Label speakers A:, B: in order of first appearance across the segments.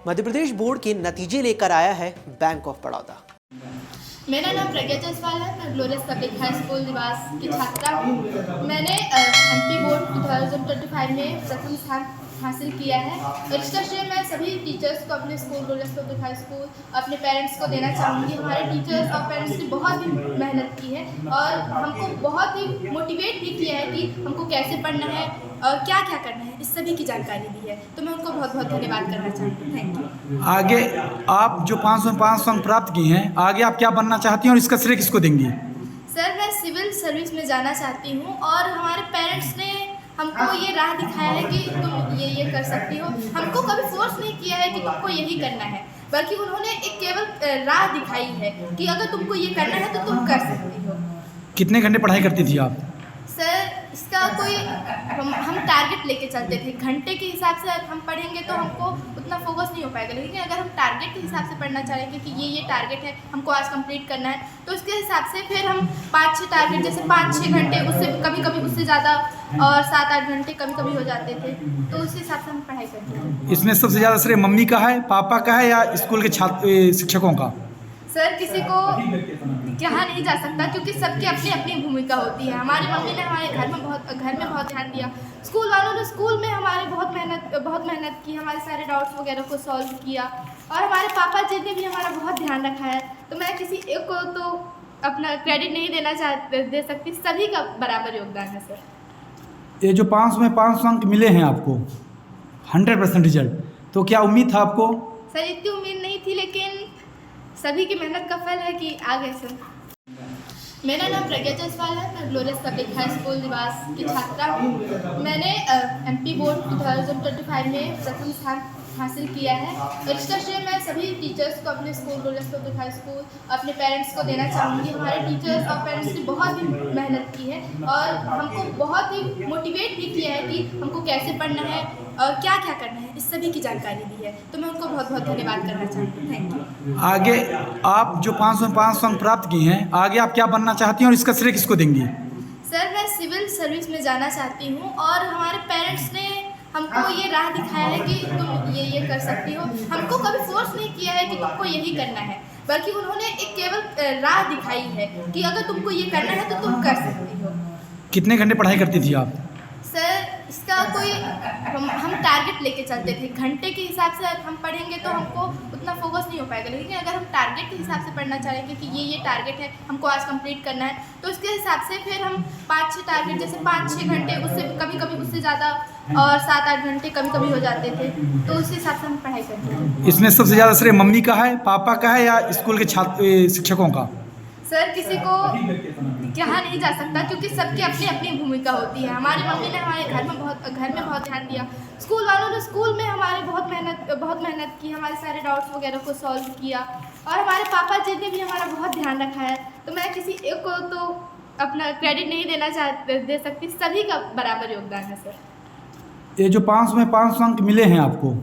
A: Madhya Pradesh board के नतीजे लेकर आया है बैंक ऑफ बड़ौदा।
B: मेरा नाम प्रज्ञा जायसवाल है। मैं ग्लोरियस पब्लिक हाई स्कूल निवास की छात्रा हूँ। मैंने एमपी बोर्ड 2025 में प्रथम स्थान हासिल किया है और इसका श्रेय मैं सभी टीचर्स को, अपने school glorious public high school, अपने पेरेंट्स को देना चाहूँगी। हमारे टीचर्स और पेरेंट्स ने बहुत ही मेहनत की है और हमको बहुत ही मोटिवेट भी किया है कि हमको कैसे पढ़ना है और क्या क्या करना है, इस सभी की जानकारी दी है। तो मैं उनको बहुत बहुत धन्यवाद करना चाहूँगी। Thank you.
C: आगे आप जो 500 में 500 अंक प्राप्त किए हैं, आगे आप क्या बनना चाहती हैं और इसका श्रेय किसको देंगी?
B: सर, मैं सिविल सर्विस में जाना चाहती हूँ और हमारे पेरेंट्स ने हमको ये राह दिखाया है कि तुम ये कर सकती हो। हमको कभी फोर्स नहीं किया है कि तुमको यही करना है, बल्कि उन्होंने एक केवल राह दिखाई है कि अगर तुमको ये करना है तो तुम कर सकती हो।
C: कितने घंटे पढ़ाई करती थी आप?
B: सर, इसका कोई हम टारगेट लेके चलते थे। घंटे के हिसाब से हम पढ़ेंगे तो हमको उतना फोकस नहीं हो पाएगा, लेकिन अगर हम टारगेट के हिसाब से पढ़ना चाहेंगे कि ये टारगेट है, हमको आज कंप्लीट करना है, तो उसके हिसाब से फिर हम 5-6 टारगेट, जैसे 5-6 घंटे, उससे कभी उससे ज़्यादा, और 7-8 घंटे कभी हो जाते थे, तो उस हिसाब से हम पढ़ाई करते थे।
C: इसमें सबसे ज़्यादा श्रेय मम्मी का है, पापा का है या स्कूल के छात्र शिक्षकों का?
B: सर, किसी को कहा नहीं जा सकता क्योंकि सबकी अपनी अपनी भूमिका होती है। हमारी मम्मी ने हमारे घर में बहुत ध्यान दिया। स्कूल वालों ने स्कूल में हमारे बहुत मेहनत की, हमारे सारे डाउट्स वगैरह को सॉल्व किया, और हमारे पापा जी ने भी हमारा बहुत ध्यान रखा है। तो मैं किसी एक को तो अपना क्रेडिट नहीं दे सकती, सभी का बराबर योगदान है। सर,
C: ये जो 500 में 500 अंक मिले हैं आपको, 100% रिजल्ट, तो क्या उम्मीद था आपको?
B: सर, इतनी उम्मीद नहीं थी, लेकिन सभी की मेहनत का फल है कि आ गए। सर, मेरा नाम प्रज्ञा जायसवाल है। मैं ग्लोरियस पब्लिक हाई स्कूल निवास की छात्रा हूँ। मैंने एमपी बोर्ड 2025 में प्रथम स्थान हासिल किया है और इसका श्रेय मैं सभी टीचर्स को, अपने school glorious public high school, अपने पेरेंट्स को देना चाहूँगी। हमारे टीचर्स और पेरेंट्स ने बहुत ही मेहनत की है और हमको बहुत ही मोटिवेट भी किया है कि हमको कैसे पढ़ना है और क्या क्या करना है, इस सभी की जानकारी दी है। तो मैं उनको बहुत बहुत धन्यवाद करना चाहूँगी। Thank you.
C: आगे आप जो 500 में 500 अंक प्राप्त किए हैं, आगे आप क्या बनना चाहती हैं और इसका श्रेय किसको देंगी?
B: सर, मैं सिविल सर्विस में जाना चाहती हूँ और हमारे पेरेंट्स ने हमको ये राह दिखाया है कि तुम ये कर सकती हो। हमको कभी फोर्स नहीं किया है कि तुमको यही करना है, बल्कि उन्होंने एक केवल राह दिखाई है कि अगर तुमको ये करना है तो तुम कर सकती हो।
C: कितने घंटे पढ़ाई करती थी आप?
B: सर, इसका कोई हम टारगेट लेके चलते थे। घंटे के हिसाब से हम पढ़ेंगे तो हमको उतना फोकस नहीं हो पाएगा, लेकिन अगर हम टारगेट के हिसाब से पढ़ना चाहेंगे कि ये टारगेट है, हमको आज कंप्लीट करना है, तो उसके हिसाब से फिर हम 5-6 टारगेट, जैसे 5-6 घंटे, उससे कभी उससे ज़्यादा, और 7-8 घंटे कभी हो जाते थे, तो उस हिसाब से हम पढ़ाई करते थे।
C: इसमें सबसे ज़्यादा श्रेय मम्मी का है, पापा का है या स्कूल के छात्र शिक्षकों का?
B: सर, किसी को कहा नहीं जा सकता क्योंकि सबकी अपनी अपनी भूमिका होती है। हमारी मम्मी ने हमारे घर में बहुत ध्यान दिया। स्कूल वालों ने स्कूल में हमारे बहुत मेहनत की, हमारे सारे डाउट्स वगैरह को सॉल्व किया, और हमारे पापा जी ने भी हमारा बहुत ध्यान रखा है। तो मैं किसी एक को तो अपना क्रेडिट नहीं दे सकती, सभी का बराबर योगदान है। सर,
C: ये जो 500 में 500 अंक मिले हैं आपको,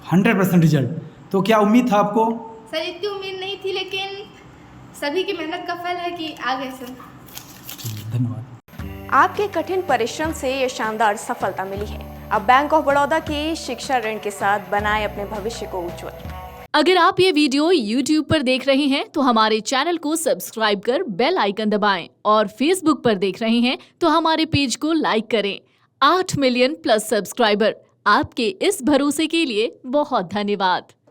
C: 100% रिजल्ट, तो क्या उम्मीद था आपको?
B: सर, इतनी उम्मीद नहीं थी, लेकिन सभी की मेहनत का फल है कि आ गए। सर,
C: धन्यवाद।
D: आपके कठिन परिश्रम से ये शानदार सफलता मिली है। अब बैंक ऑफ बड़ौदा की शिक्षा ऋण के साथ बनाए अपने भविष्य को उज्जवल।
E: अगर आप ये वीडियो YouTube पर देख रहे हैं तो हमारे चैनल को सब्सक्राइब कर बेल आइकन दबाएं, और Facebook पर देख रहे हैं तो हमारे पेज को लाइक करें। 8 मिलियन प्लस सब्सक्राइबर, आपके इस भरोसे के लिए बहुत धन्यवाद।